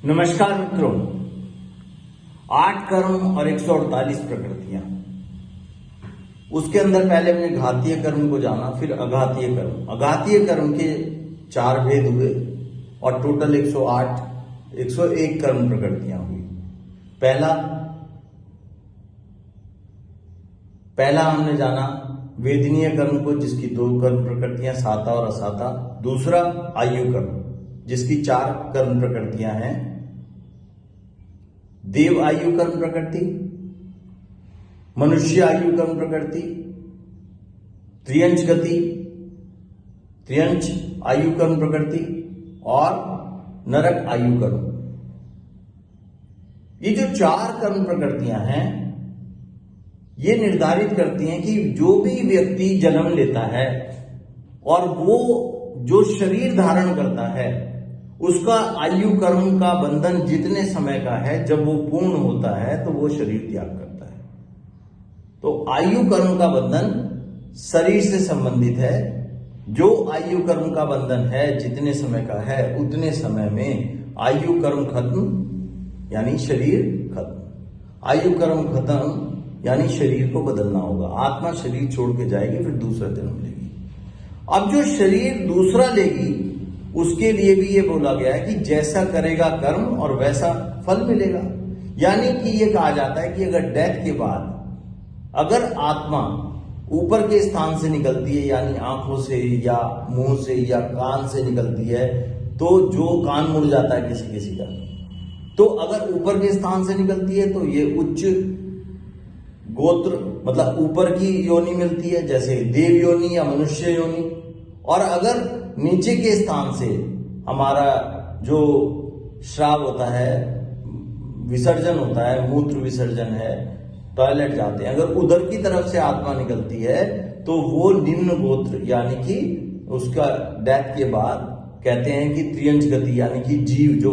नमस्कार मित्रों, 8 कर्म और 148 प्रकृतियां। उसके अंदर पहले हमने घातीय कर्म को जाना, फिर अघातीय कर्म। अघातीय कर्म के 4 भेद हुए और टोटल 101 कर्म प्रकृतियां हुई। पहला हमने जाना वेदनीय कर्म को, जिसकी 2 कर्म प्रकृतियां साता और असाता। दूसरा आयु कर्म, जिसकी 4 कर्म प्रकृतियां हैं। देव आयु कर्म प्रकृति, मनुष्य आयु कर्म प्रकृति, त्रियंच गति, त्रियंच आयु कर्म प्रकृति और नरक आयु कर्म। ये जो 4 कर्म प्रकृतियां हैं, ये निर्धारित करती हैं कि जो भी व्यक्ति जन्म लेता है और वो जो शरीर धारण करता है, उसका आयु कर्म का बंधन जितने समय का है, जब वो पूर्ण होता है तो वो शरीर त्याग करता है। तो आयु कर्म का बंधन शरीर से संबंधित है। जो आयु कर्म का बंधन है जितने समय का है, उतने समय में आयु कर्म खत्म यानी शरीर खत्म। आयु कर्म खत्म यानी शरीर को बदलना होगा। आत्मा शरीर छोड़ के जाएगी, फिर दूसरा जन्म लेगी। अब जो शरीर दूसरा लेगी, उसके लिए भी ये बोला गया है कि जैसा करेगा कर्म और वैसा फल मिलेगा। यानी कि ये कहा जाता है कि अगर डेथ के बाद अगर आत्मा ऊपर के स्थान से निकलती है, यानी आंखों से या मुंह से या कान से निकलती है, तो जो कान मुड़ जाता है किसी किसी का, तो अगर ऊपर के स्थान से निकलती है तो ये उच्च गोत्र मतलब ऊपर की योनि मिलती है, जैसे देव योनि या मनुष्य योनि। और अगर नीचे के स्थान से हमारा जो श्राव होता है, विसर्जन होता है, मूत्र विसर्जन है, टॉयलेट जाते हैं, अगर उधर की तरफ से आत्मा निकलती है तो वो निम्न गोत्र, यानी कि उसका डेथ के बाद कहते हैं कि त्रियंच गति, यानी कि जीव जो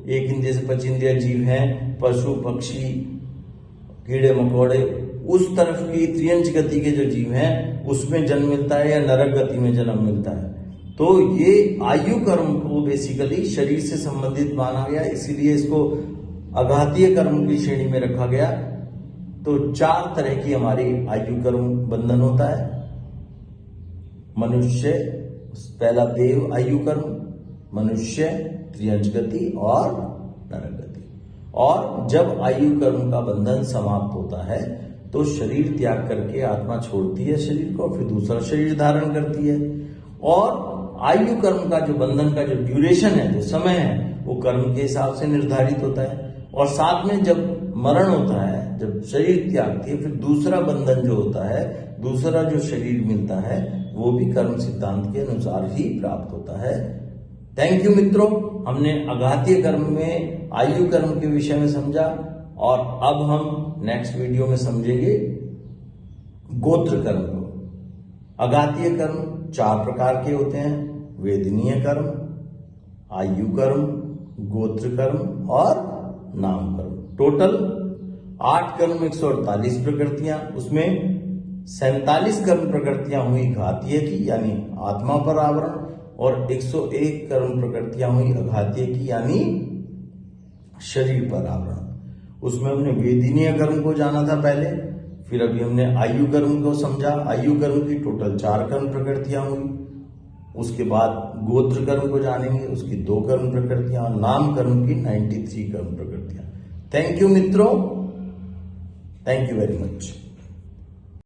1 इंद्रिय से 5 इंद्रिय जीव हैं, पशु पक्षी कीड़े मकोड़े, उस तरफ की त्रियंच गति के जो जीव हैं उसमें जन्म मिलता है या नरक गति में जन्म मिलता है। तो ये आयु कर्म को बेसिकली शरीर से संबंधित माना गया, इसीलिए इसको अघातीय कर्म की श्रेणी में रखा गया। तो 4 तरह की हमारी आयु कर्म बंधन होता है। मनुष्य, पहला देव आयु कर्म, मनुष्य, त्रियंच गति और नरक गति। और जब आयु कर्म का बंधन समाप्त होता है तो शरीर त्याग करके आत्मा छोड़ती है शरीर को, फिर दूसरा शरीर धारण करती है। और आयु कर्म का जो बंधन का जो ड्यूरेशन है, जो समय है, वो कर्म के हिसाब से निर्धारित होता है। और साथ में जब मरण होता है, जब शरीर त्यागती है, फिर दूसरा बंधन जो होता है, दूसरा जो शरीर मिलता है, वो भी कर्म सिद्धांत के अनुसार ही प्राप्त होता है। थैंक यू मित्रों, हमने अघातीय कर्म में आयु कर्म के विषय में समझा और अब हम नेक्स्ट वीडियो में समझेंगे गोत्र कर्म को। अघातीय कर्म 4 प्रकार के होते हैं: वेदनीय कर्म, आयु कर्म, गोत्र कर्म और नाम कर्म। टोटल 8 कर्म 148 प्रकृतियां, उसमें 47 कर्म प्रकृतियां हुई घातीय की, यानी आत्मा पर आवरण, और 101 कर्म प्रकृतियां हुई अघातीय की, यानी शरीर पर आवरण। उसमें हमने वेदनीय कर्म को जाना था पहले, फिर अभी हमने आयु कर्म को समझा। आयु कर्म की टोटल 4 कर्म प्रकृतियां हुई। उसके बाद गोत्र कर्म को जानेंगे, उसकी 2 कर्म प्रकृतियां, और नाम कर्म की 93 कर्म प्रकृतियां। थैंक यू मित्रों, थैंक यू वेरी मच।